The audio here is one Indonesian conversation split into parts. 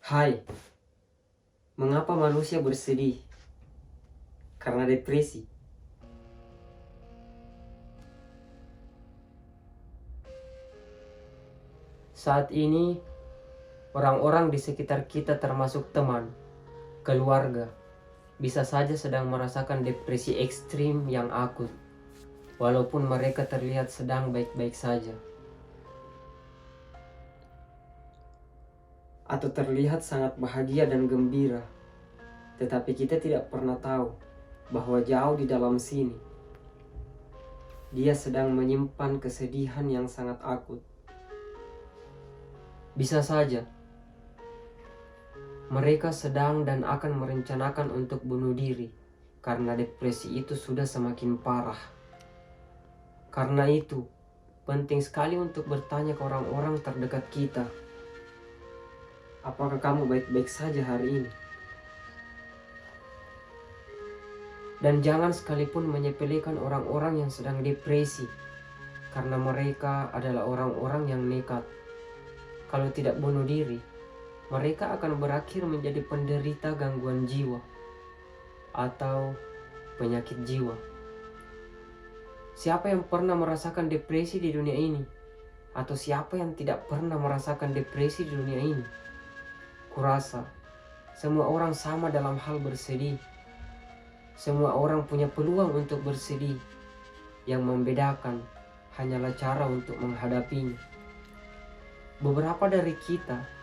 Hai, mengapa manusia bersedih? Karena depresi. Saat ini, orang-orang di sekitar kita termasuk teman, keluarga, bisa saja sedang merasakan depresi ekstrim yang akut, walaupun mereka terlihat sedang baik-baik saja. Atau terlihat sangat bahagia dan gembira, tetapi kita tidak pernah tahu bahwa jauh di dalam sini, dia sedang menyimpan kesedihan yang sangat akut. Bisa saja mereka sedang dan akan merencanakan untuk bunuh diri karena depresi itu sudah semakin parah. Karena itu, penting sekali untuk bertanya ke orang-orang terdekat kita, apakah kamu baik-baik saja hari ini? Dan jangan sekalipun menyepelekan orang-orang yang sedang depresi, karena mereka adalah orang-orang yang nekat. Kalau tidak bunuh diri, mereka akan berakhir menjadi penderita gangguan jiwa atau penyakit jiwa. Siapa yang pernah merasakan depresi di dunia ini? Atau siapa yang tidak pernah merasakan depresi di dunia ini? Kurasa semua orang sama dalam hal bersedih. Semua orang punya peluang untuk bersedih. Yang membedakan hanyalah cara untuk menghadapinya. Beberapa dari kita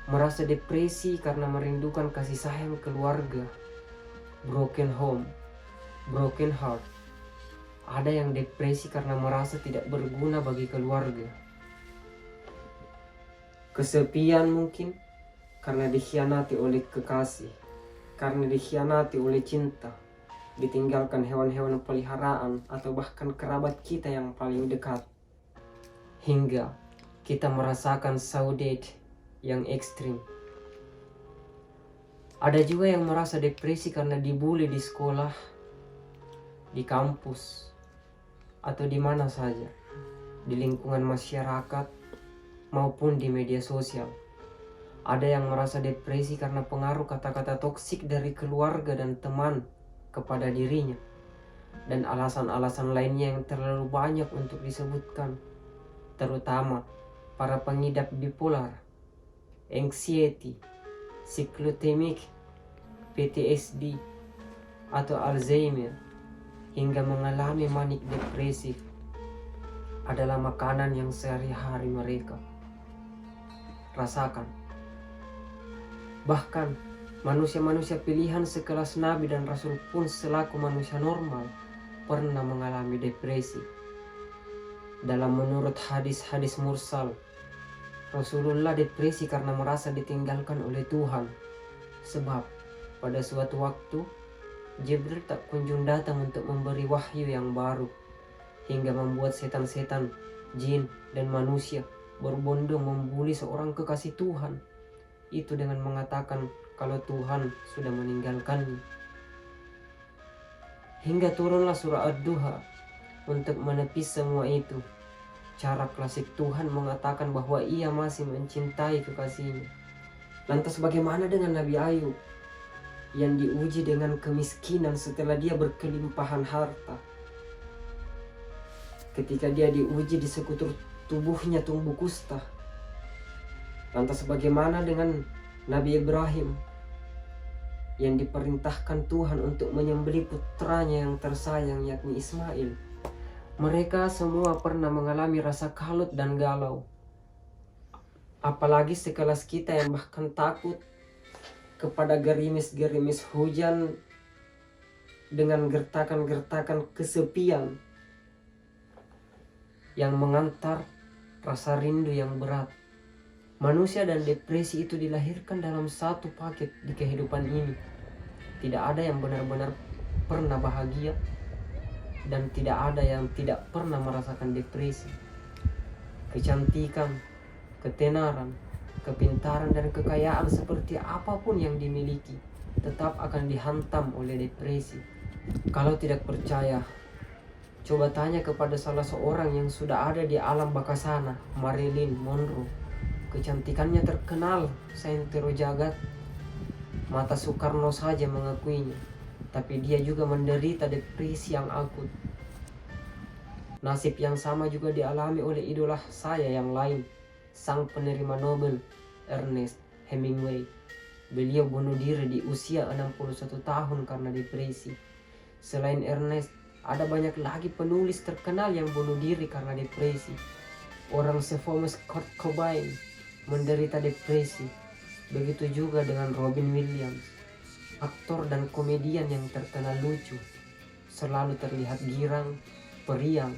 merasa depresi karena merindukan kasih sayang keluarga, broken home, broken heart. Ada yang depresi karena merasa tidak berguna bagi keluarga. Kesepian mungkin karena dikhianati oleh kekasih, karena dikhianati oleh cinta, ditinggalkan hewan-hewan peliharaan atau bahkan kerabat kita yang paling dekat. Hingga kita merasakan saudade yang ekstrim. Ada juga yang merasa depresi karena dibully di sekolah, di kampus, atau di mana saja, di lingkungan masyarakat maupun di media sosial. Ada yang merasa depresi karena pengaruh kata-kata toksik dari keluarga dan teman kepada dirinya, dan alasan-alasan lainnya yang terlalu banyak untuk disebutkan, terutama para pengidap bipolar, anxiety, cyclotemic, PTSD, atau Alzheimer, hingga mengalami manik depresif adalah makanan yang sehari-hari mereka rasakan. Bahkan manusia-manusia pilihan sekelas Nabi dan Rasul pun selaku manusia normal pernah mengalami depresi. Dalam menurut hadis-hadis mursal, Rasulullah depresi karena merasa ditinggalkan oleh Tuhan. Sebab pada suatu waktu Jibril tak kunjung datang untuk memberi wahyu yang baru, hingga membuat setan-setan, jin, dan manusia berbondong membuli seorang kekasih Tuhan itu dengan mengatakan kalau Tuhan sudah meninggalkannya. Hingga turunlah surah Ad-Duha untuk menepis semua itu. Cara klasik Tuhan mengatakan bahwa ia masih mencintai kekasihnya. Lantas bagaimana dengan Nabi Ayub yang diuji dengan kemiskinan setelah dia berkelimpahan harta? Ketika dia diuji di sekutur tubuhnya tumbuh kusta. Lantas bagaimana dengan Nabi Ibrahim yang diperintahkan Tuhan untuk menyembelih putranya yang tersayang yakni Ismail? Mereka semua pernah mengalami rasa kalut dan galau. Apalagi sekelas kita yang bahkan takut kepada gerimis-gerimis hujan dengan gertakan-gertakan kesepian yang mengantar rasa rindu yang berat. Manusia dan depresi itu dilahirkan dalam satu paket di kehidupan ini. Tidak ada yang benar-benar pernah bahagia, dan tidak ada yang tidak pernah merasakan depresi. Kecantikan, ketenaran, kepintaran, dan kekayaan seperti apapun yang dimiliki tetap akan dihantam oleh depresi. Kalau tidak percaya, coba tanya kepada salah seorang yang sudah ada di alam baka sana, Marilyn Monroe. Kecantikannya terkenal seantero jagat. Mata Soekarno saja mengakuinya. Tapi dia juga menderita depresi yang akut. Nasib yang sama juga dialami oleh idola saya yang lain, sang penerima Nobel, Ernest Hemingway. Beliau bunuh diri di usia 61 tahun karena depresi. Selain Ernest, ada banyak lagi penulis terkenal yang bunuh diri karena depresi. Orang se-famous Kurt Cobain menderita depresi. Begitu juga dengan Robin Williams, aktor dan komedian yang terkenal lucu, selalu terlihat girang, periang.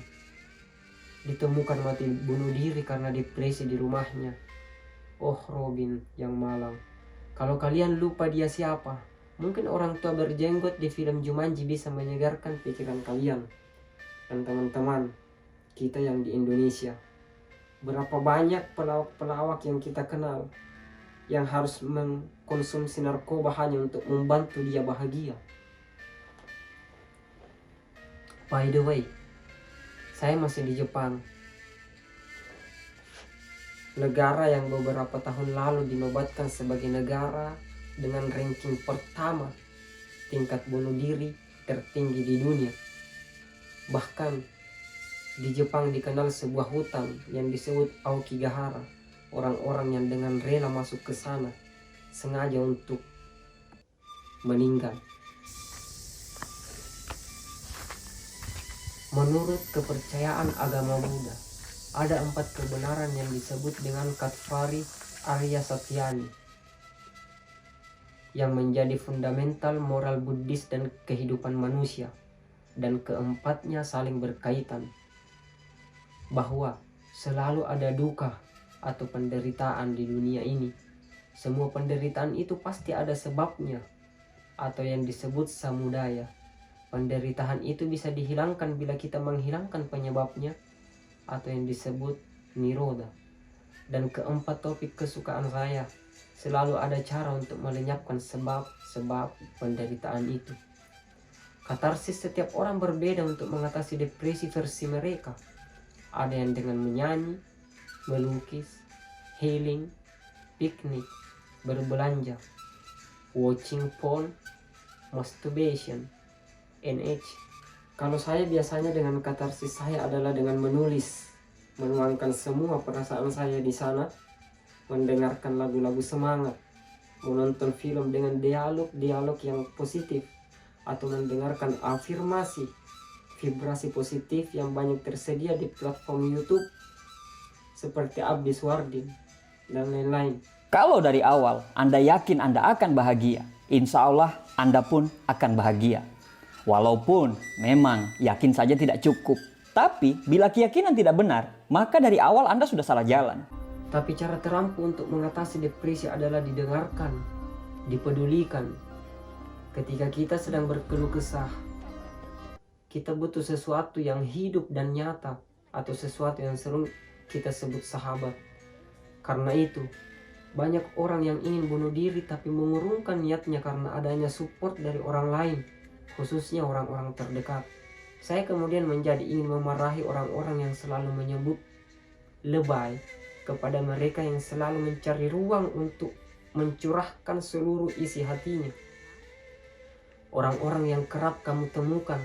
Ditemukan mati bunuh diri karena depresi di rumahnya. Oh, Robin yang malang. Kalau kalian lupa dia siapa, mungkin orang tua berjenggot di film Jumanji bisa menyegarkan pikiran kalian. Dan teman-teman, kita yang di Indonesia, berapa banyak pelawak-pelawak yang kita kenal yang harus mengkonsumsi narkoba hanya untuk membantu dia bahagia. By the way, saya masih di Jepang, negara yang beberapa tahun lalu dinobatkan sebagai negara dengan ranking pertama tingkat bunuh diri tertinggi di dunia. Bahkan di Jepang dikenal sebuah hutan yang disebut Aokigahara. Orang-orang yang dengan rela masuk ke sana sengaja untuk meninggal. Menurut kepercayaan agama Buddha, ada 4 kebenaran yang disebut dengan Katvari Arya Satyani yang menjadi fundamental moral Buddhis dan kehidupan manusia, dan keempatnya saling berkaitan, bahwa selalu ada duka atau penderitaan di dunia ini. Semua penderitaan itu pasti ada sebabnya, atau yang disebut samudaya. Penderitaan itu bisa dihilangkan bila kita menghilangkan penyebabnya, atau yang disebut niroda. Dan keempat topik kesukaan saya, selalu ada cara untuk melenyapkan sebab-sebab penderitaan itu. Katarsis setiap orang berbeda untuk mengatasi depresi versi mereka. Ada yang dengan menyanyi, melukis, healing, piknik, berbelanja, watching porn, masturbation, NH. Kalau saya biasanya dengan katarsis saya adalah dengan menulis, menuangkan semua perasaan saya di sana, mendengarkan lagu-lagu semangat, menonton film dengan dialog-dialog yang positif, atau mendengarkan afirmasi, vibrasi positif yang banyak tersedia di platform YouTube seperti Abdi Swardin dan lain-lain. Kalau dari awal Anda yakin Anda akan bahagia, insya Allah Anda pun akan bahagia. Walaupun memang yakin saja tidak cukup. Tapi bila keyakinan tidak benar, maka dari awal Anda sudah salah jalan. Tapi cara terampuh untuk mengatasi depresi adalah didengarkan, dipedulikan. Ketika kita sedang berkeluh kesah, kita butuh sesuatu yang hidup dan nyata, atau sesuatu yang sering kita sebut sahabat. Karena itu, banyak orang yang ingin bunuh diri tapi mengurungkan niatnya karena adanya support dari orang lain, khususnya orang-orang terdekat. Saya kemudian menjadi ingin memarahi orang-orang yang selalu menyebut lebay kepada mereka yang selalu mencari ruang untuk mencurahkan seluruh isi hatinya. Orang-orang yang kerap kamu temukan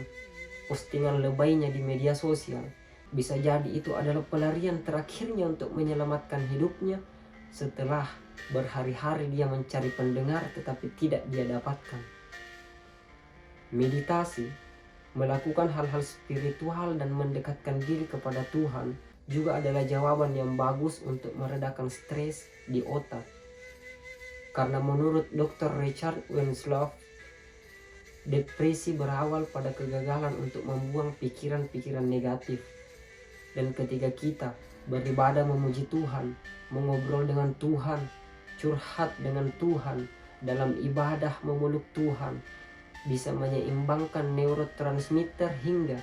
postingan lebaynya di media sosial, bisa jadi itu adalah pelarian terakhirnya untuk menyelamatkan hidupnya setelah berhari-hari dia mencari pendengar tetapi tidak dia dapatkan. Meditasi, melakukan hal-hal spiritual dan mendekatkan diri kepada Tuhan juga adalah jawaban yang bagus untuk meredakan stres di otak. Karena menurut Dr. Richard Winslow, depresi berawal pada kegagalan untuk membuang pikiran-pikiran negatif. Dan ketika kita beribadah memuji Tuhan, mengobrol dengan Tuhan, curhat dengan Tuhan, dalam ibadah memeluk Tuhan, bisa menyeimbangkan neurotransmitter hingga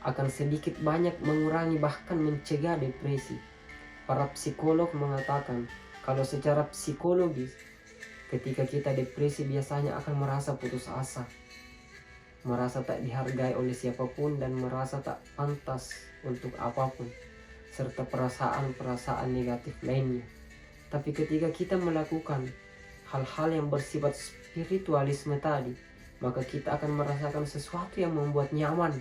akan sedikit banyak mengurangi bahkan mencegah depresi. Para psikolog mengatakan kalau secara psikologis, ketika kita depresi biasanya akan merasa putus asa, merasa tak dihargai oleh siapapun dan merasa tak pantas untuk apapun, serta perasaan-perasaan negatif lainnya. Tapi ketika kita melakukan hal-hal yang bersifat spiritualisme tadi, maka kita akan merasakan sesuatu yang membuat nyaman.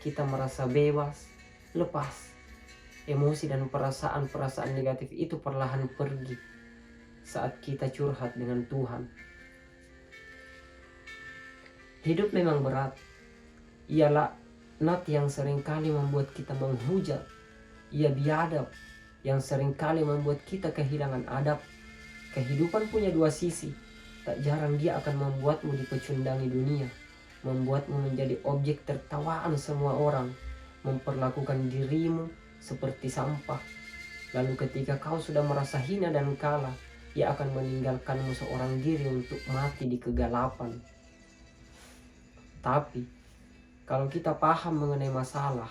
Kita merasa bebas, lepas. Emosi dan perasaan-perasaan negatif itu perlahan pergi saat kita curhat dengan Tuhan. Hidup memang berat. Ia laknat yang seringkali membuat kita menghujat. Ia biadab yang seringkali membuat kita kehilangan adab. Kehidupan punya dua sisi. Tak jarang dia akan membuatmu dipecundangi dunia, membuatmu menjadi objek tertawaan semua orang, memperlakukan dirimu seperti sampah. Lalu ketika kau sudah merasa hina dan kalah, ia akan meninggalkanmu seorang diri untuk mati di kegelapan. Tapi kalau kita paham mengenai masalah,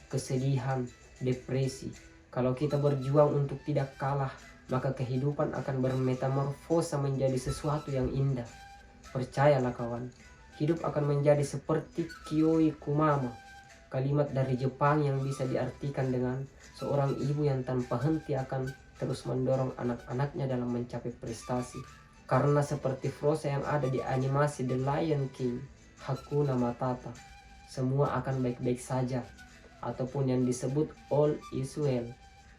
kesedihan, depresi, kalau kita berjuang untuk tidak kalah, maka kehidupan akan bermetamorfosa menjadi sesuatu yang indah. Percayalah kawan, hidup akan menjadi seperti Kyoi Kumama, kalimat dari Jepang yang bisa diartikan dengan seorang ibu yang tanpa henti akan terus mendorong anak-anaknya dalam mencapai prestasi. Karena seperti Frozen yang ada di animasi The Lion King, Hakuna Matata, semua akan baik-baik saja, ataupun yang disebut All is Well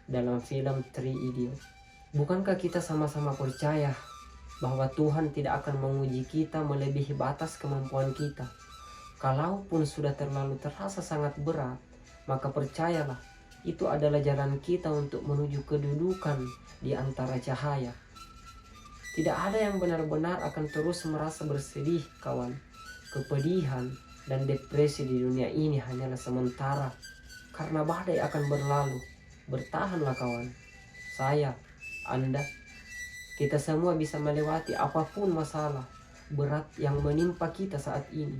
dalam film Three Idiots. Bukankah kita sama-sama percaya bahwa Tuhan tidak akan menguji kita melebihi batas kemampuan kita? Kalaupun sudah terlalu terasa sangat berat, maka percayalah, itu adalah jalan kita untuk menuju kedudukan di antara cahaya. Tidak ada yang benar-benar akan terus merasa bersedih, kawan. Kepedihan dan depresi di dunia ini hanyalah sementara, karena badai akan berlalu. Bertahanlah kawan. Saya, Anda, kita semua bisa melewati apapun masalah berat yang menimpa kita saat ini.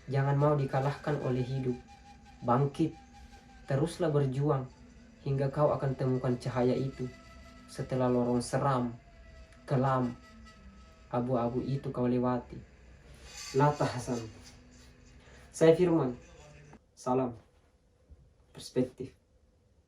Jangan mau dikalahkan oleh hidup. Bangkit, teruslah berjuang hingga kau akan temukan cahaya itu. Setelah lorong seram, kelam, abu-abu itu kau lewati. Lata Hasan. Saya Firman. Salam perspektif.